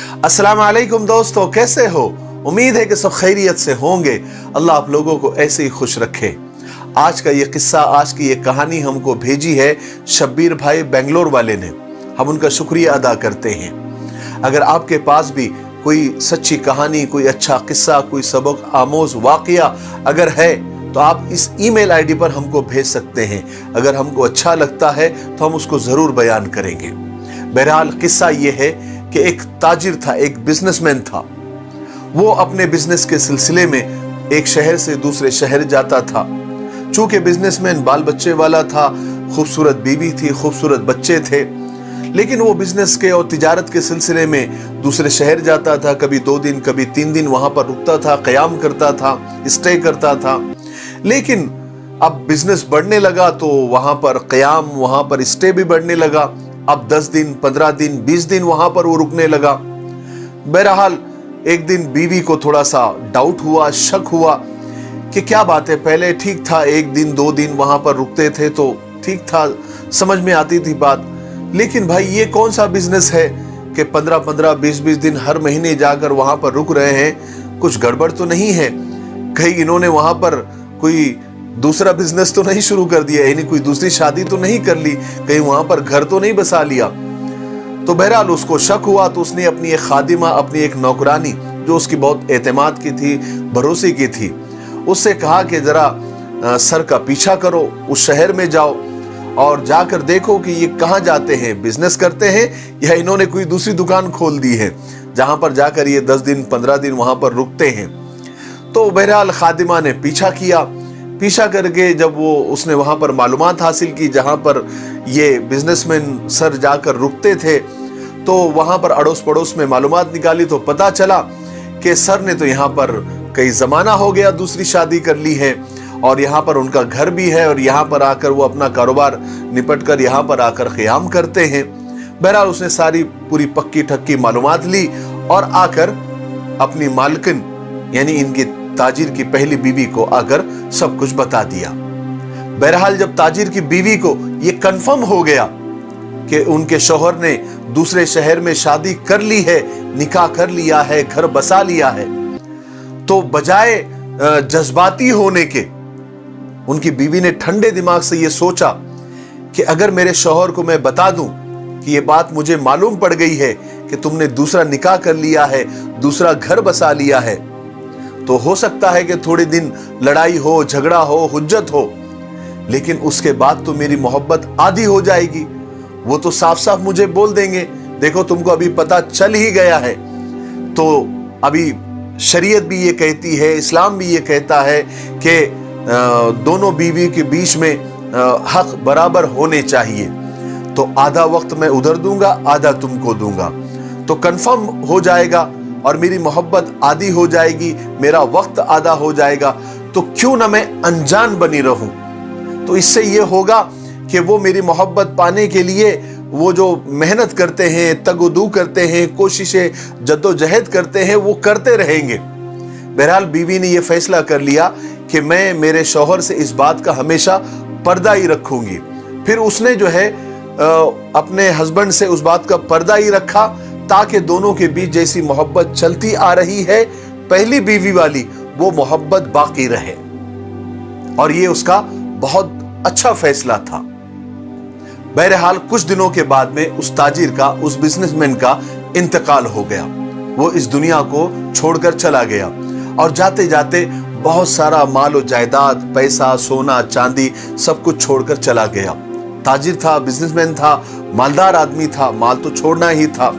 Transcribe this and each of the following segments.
अस्सलाम वालेकुम दोस्तों, कैसे हो? उम्मीद है कि सब खैरियत से होंगे। अल्लाह आप लोगों को ऐसे ही खुश रखे। आज का ये किस्सा, आज की ये कहानी हमको भेजी है शब्बीर भाई बेंगलोर वाले ने। हम उनका शुक्रिया अदा करते हैं। अगर आपके पास भी कोई सच्ची कहानी, कोई अच्छा किस्सा, कोई सबक आमोज वाकया अगर है तो आप इस ईमेल आईडी पर हमको भेज सकते हैं। अगर हमको अच्छा लगता है तो हम उसको जरूर बयान करेंगे। बहरहाल किस्सा ये है कि एक ताजिर था, एक बिजनेसमैन था। वो अपने बिजनेस के सिलसिले में एक शहर से दूसरे शहर जाता था। चूंकि बिजनेसमैन बाल बच्चे वाला था, खूबसूरत बीवी थी, खूबसूरत बच्चे थे, लेकिन वो बिजनेस के और तिजारत के सिलसिले में दूसरे शहर जाता था। कभी 2 दिन, कभी 3 दिन वहां पर रुकता था, क़याम करता था, स्टे करता था। लेकिन अब बिजनेस बढ़ने लगा तो वहां पर क़याम, वहां पर स्टे भी बढ़ने लगा। अब 10 दिन, 15 दिन, 20 दिन वहां पर वो रुकने लगा। बहरहाल एक दिन बीवी को थोड़ा सा डाउट हुआ, शक हुआ कि क्या बात है, पहले ठीक था, 1 दिन 2 दिन वहां पर रुकते थे तो ठीक था, समझ में आती थी बात। लेकिन भाई ये कौन सा बिजनेस है कि 15-15, 20-20 दिन हर महीने जाकर वहां पर रुक रहे हैं? कुछ गड़बड़ तो नहीं है? कहीं इन्होंने वहां पर कोई दूसरा बिजनेस तो नहीं शुरू कर दिया, यानी कोई दूसरी शादी तो नहीं कर ली, कहीं वहां पर घर तो नहीं बसा लिया? तो बहरहाल उसको शक हुआ तो उसने अपनी एक खादिमा, अपनी एक नौकरानी जो उसकी बहुत एतमाद की थी, भरोसे की थी, उससे कहा कि जरा सर का पीछा करो, उस शहर में जाओ और जाकर देखो कि ये कहाँ जाते हैं, बिजनेस करते हैं या इन्होंने कोई दूसरी दुकान खोल दी है जहां पर जाकर ये 10 दिन 15 दिन वहां पर रुकते हैं। तो बहरहाल खादिमा ने पीछा करके जब वो उसने वहां पर मालूमात हासिल की जहां पर ये बिजनेसमैन सर जाकर रुकते थे, तो वहां पर अड़ोस पड़ोस में मालूमात निकाली तो पता चला कि सर ने तो यहाँ पर कई जमाना हो गया दूसरी शादी कर ली है और यहाँ पर उनका घर भी है और यहाँ पर आकर वो अपना कारोबार निपट कर यहाँ पर आकर क़याम करते हैं। बहरहाल उसने सारी पूरी पक्की ठक्की मालूमात ली और आकर अपनी मालकिन यानी इनकी ताजिर की पहली बीवी को आकर सब कुछ बता दिया। बहरहाल जब ताजिर की बीवी को ये कंफर्म हो गया कि उनके शौहर ने दूसरे शहर में शादी कर ली है, निकाह कर लिया है, घर बसा लिया है, तो बजाय जज्बाती होने के उनकी बीवी ने ठंडे दिमाग से ये सोचा कि अगर मेरे शौहर को मैं बता दूं कि ये बात मुझे मालूम पड़ गई है कि तुमने दूसरा निकाह कर लिया है, दूसरा घर बसा लिया है, तो हो सकता है कि थोड़े दिन लड़ाई हो, झगड़ा हो, हुज्जत हो, लेकिन उसके बाद तो मेरी मोहब्बत आधी हो जाएगी। वो तो साफ साफ मुझे बोल देंगे, देखो तुमको अभी पता चल ही गया है। तो अभी शरीयत भी ये कहती है, इस्लाम भी ये कहता है कि दोनों बीवी के बीच में हक बराबर होने चाहिए। तो आधा वक्त मैं उधर दूंगा, आधा तुमको दूंगा, तो कंफर्म हो जाएगा और मेरी मोहब्बत आधी हो जाएगी, मेरा वक्त आधा हो जाएगा, तो क्यों ना मैं अनजान बनी रहूं। तो इससे ये होगा कि वो मेरी मोहब्बत पाने के लिए वो जो मेहनत करते हैं, तगोदू करते हैं, कोशिशें जद्दोजहद करते हैं, वो करते रहेंगे। बहरहाल बीवी ने ये फैसला कर लिया कि मैं मेरे शौहर से इस बात का हमेशा पर्दा ही रखूंगी। फिर उसने जो है अपने हस्बैंड से उस बात का पर्दा ही रखा ताकि दोनों के बीच जैसी मोहब्बत चलती आ रही है पहली बीवी वाली, वो मोहब्बत बाकी रहे। और ये उसका बहुत अच्छा फैसला था। बहरहाल कुछ दिनों के बाद में उस ताजिर का, उस बिजनेसमैन का इंतकाल हो गया। वो इस दुनिया को छोड़कर चला गया और जाते जाते बहुत सारा माल और जायदाद, पैसा, सोना, चांदी सब कुछ छोड़कर चला गया। ताजिर था, बिजनेसमैन था, मालदार आदमी था, माल तो छोड़ना ही था।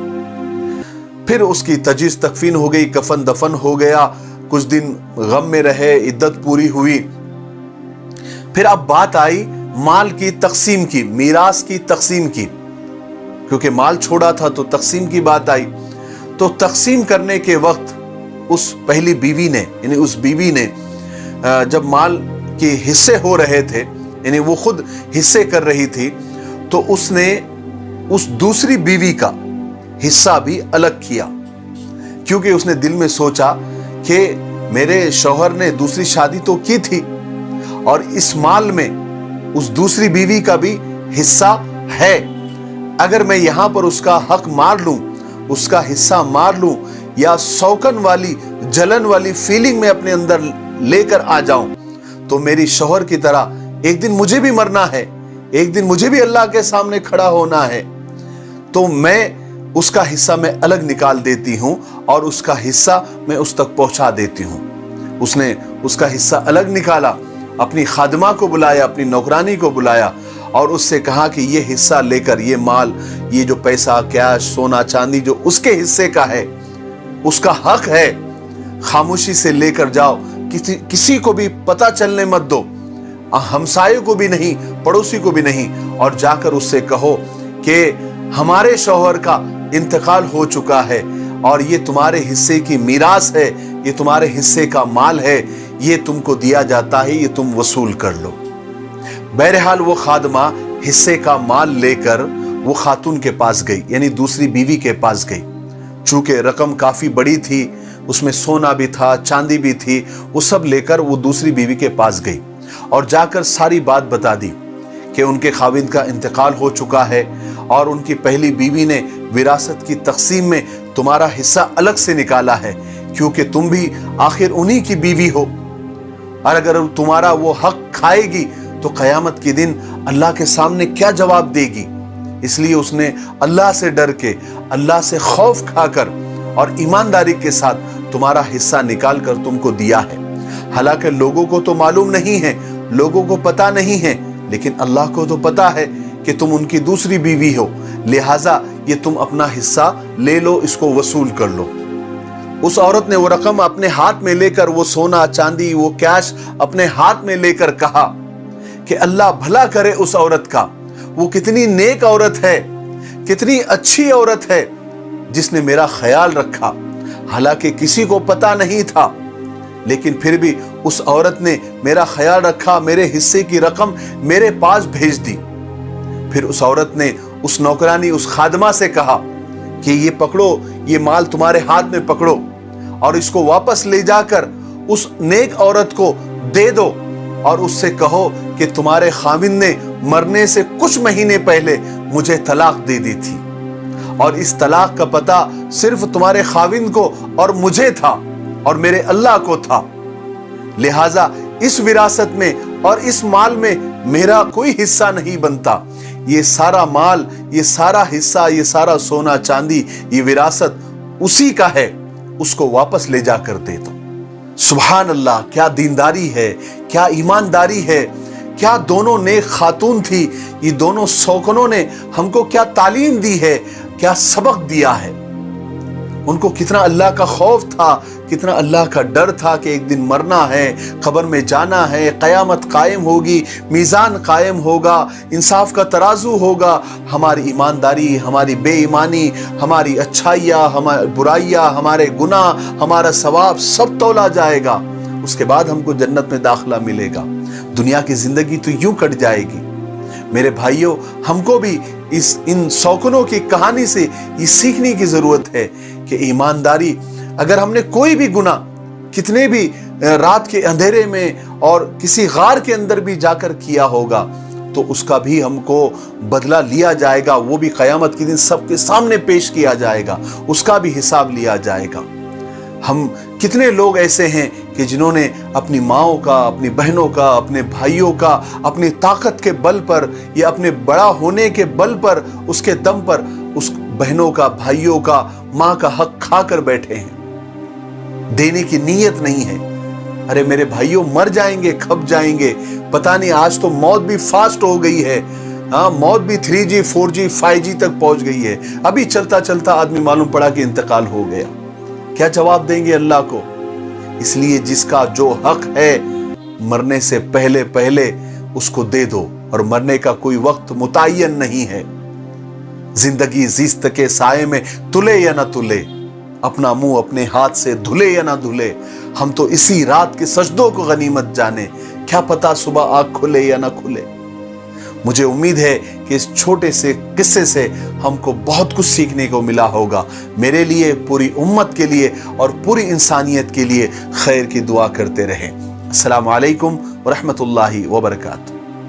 फिर उसकी तजीज़ तकफीन हो गई, कफन दफन हो गया, कुछ दिन गम में रहे, इद्दत पूरी हुई। फिर अब बात आई माल की तकसीम की, मीरास की तकसीम की, क्योंकि माल छोड़ा था तो तकसीम की बात आई। तो तकसीम करने के वक्त उस पहली बीवी ने, यानी उस बीवी ने जब माल के हिस्से हो रहे थे, यानी वो खुद हिस्से कर रही थी, तो उसने उस दूसरी बीवी का हिस्सा भी अलग किया, क्योंकि उसने दिल में सोचा कि मेरे शौहर ने दूसरी शादी तो की थी और इस माल में उस दूसरी बीवी का भी हिस्सा है। अगर मैं यहां पर उसका हक मार लूं उसका हिस्सा मार लूं या शौकन वाली जलन वाली फीलिंग में अपने अंदर लेकर आ जाऊं, तो मेरी शौहर की तरह एक दिन मुझे भी मरना है, एक दिन मुझे भी अल्लाह के सामने खड़ा होना है। तो मैं उसका हिस्सा मैं अलग निकाल देती हूं और उसका हिस्सा मैं उस तक पहुंचा देती हूं। उसने उसका हिस्सा अलग निकाला, अपनी खादिमा को बुलाया, अपनी नौकरानी को बुलाया और उससे कहा कि ये हिस्सा लेकर, ये माल, ये जो पैसा, कैश, सोना चांदी जो उसके हिस्से का है, उसका हक है, खामोशी से लेकर जाओ, किसी को भी पता चलने मत दो, हमसाये को भी नहीं, पड़ोसी को भी नहीं, और जाकर उससे कहो कि हमारे शौहर का इंतकाल हो चुका है और ये तुम्हारे हिस्से की मीरास है, ये तुम्हारे हिस्से का माल है, ये तुमको दिया जाता है, ये तुम वसूल कर लो। बहरहाल वो खादमा हिस्से का माल लेकर वो खातून के पास गई, यानी दूसरी बीवी के पास गई। चूंकि रकम काफी बड़ी थी, उसमें सोना भी था, चांदी भी थी, वो सब लेकर वो दूसरी बीवी के पास गई और जाकर सारी बात बता दी कि उनके खाविंद का इंतकाल हो चुका है और उनकी पहली बीवी ने विरासत की तकसीम में तुम्हारा हिस्सा अलग से निकाला है, क्योंकि तुम भी आखिर उन्हीं की बीवी हो, और अगर तुम्हारा वो हक खाएगी तो कयामत के दिन अल्लाह के सामने क्या जवाब देगी। इसलिए उसने अल्लाह से डर के, अल्लाह से खौफ खाकर और ईमानदारी के साथ तुम्हारा हिस्सा निकाल कर तुमको दिया है। हालांकि लोगों को तो मालूम नहीं है, लोगों को पता नहीं है, लेकिन अल्लाह को तो पता है कि तुम उनकी दूसरी बीवी हो, लिहाजा ये तुम अपना हिस्सा ले लो, इसको वसूल कर लो। उस औरत ने वो रकम अपने हाथ में लेकर, वो सोना चांदी, वो कैश अपने हाथ में लेकर कहा कि अल्लाह भला करे उस औरत का, वो कितनी नेक औरत है, कितनी अच्छी औरत है जिसने मेरा ख्याल रखा। हालांकि किसी को पता नहीं था, लेकिन फिर भी उस औरत ने मेरा ख्याल रखा, मेरे हिस्से की रकम मेरे पास भेज दी। फिर उस औरत ने उस नौकरानी, उस खादमा से कहा कि ये पकड़ो, ये माल तुम्हारे हाथ में पकड़ो और इसको वापस ले जाकर उस नेक औरत को दे दो और उससे कहो कि तुम्हारे खाविंद ने मरने से कुछ महीने पहले मुझे तलाक दे दी थी और इस तलाक का पता सिर्फ तुम्हारे खाविंद को और मुझे था और मेरे अल्लाह को था। लिहाजा इस विरासत में और इस माल में मेरा कोई हिस्सा नहीं बनता। ये सारा माल, ये सारा हिस्सा, ये सारा सोना चांदी, ये विरासत उसी का है, उसको वापस ले जाकर दे दो। सुभान अल्लाह, क्या दीनदारी है, क्या ईमानदारी है, क्या दोनों नेक खातून थी। ये दोनों शौकनों ने हमको क्या तालीम दी है, क्या सबक दिया है। उनको कितना अल्लाह का खौफ था, कितना अल्लाह का डर था कि एक दिन मरना है, कब्र में जाना है, क़यामत कायम होगी, मीज़ान कायम होगा, इंसाफ का तराजू होगा, हमारी ईमानदारी, हमारी बेईमानी, हमारी अच्छाइयाँ, हमारी बुराइयाँ, हमारे गुनाह, हमारा सवाब सब तौला जाएगा। उसके बाद हमको जन्नत में दाखिला मिलेगा। दुनिया की जिंदगी तो यूं कट जाएगी। मेरे भाइयों, हमको भी इन शौकनों की कहानी से ये सीखने की जरूरत है कि ईमानदारी, अगर हमने कोई भी गुनाह कितने भी रात के अंधेरे में और किसी गार के अंदर भी जाकर किया होगा, तो उसका भी हमको बदला लिया जाएगा। वो भी क़यामत के दिन सबके सामने पेश किया जाएगा, उसका भी हिसाब लिया जाएगा। हम कितने लोग ऐसे हैं कि जिन्होंने अपनी माओं का, अपनी बहनों का, अपने भाइयों का, अपनी ताकत के बल पर या अपने बड़ा होने के बल पर, उसके दम पर उस बहनों का, भाइयों का, माँ का हक खा कर बैठे हैं। देने की नीयत नहीं है। अरे मेरे भाइयों, मर जाएंगे, खप जाएंगे। पता नहीं, आज तो मौत भी फास्ट हो गई है। हाँ, मौत भी 3G 4G 5G तक पहुंच गई है। अभी चलता चलता आदमी मालूम पड़ा कि इंतकाल हो गया। क्या जवाब देंगे अल्लाह को? इसलिए जिसका जो हक है, मरने से पहले पहले उसको दे दो, और मरने का कोई वक्त मुतय्यन नहीं है। जिंदगी जिस्त के साये में तुले या ना तुले, अपना मुंह अपने हाथ से धुले या ना धुले। हम तो इसी रात के सजदों को गनीमत जाने, क्या पता सुबह आंख खुले या ना खुले। मुझे उम्मीद है कि इस छोटे से किस्से से हमको बहुत कुछ सीखने को मिला होगा। मेरे लिए, पूरी उम्मत के लिए और पूरी इंसानियत के लिए खैर की दुआ करते रहें। अस्सलामु अलैकुम व रहमतुल्लाहि व बरकातहू।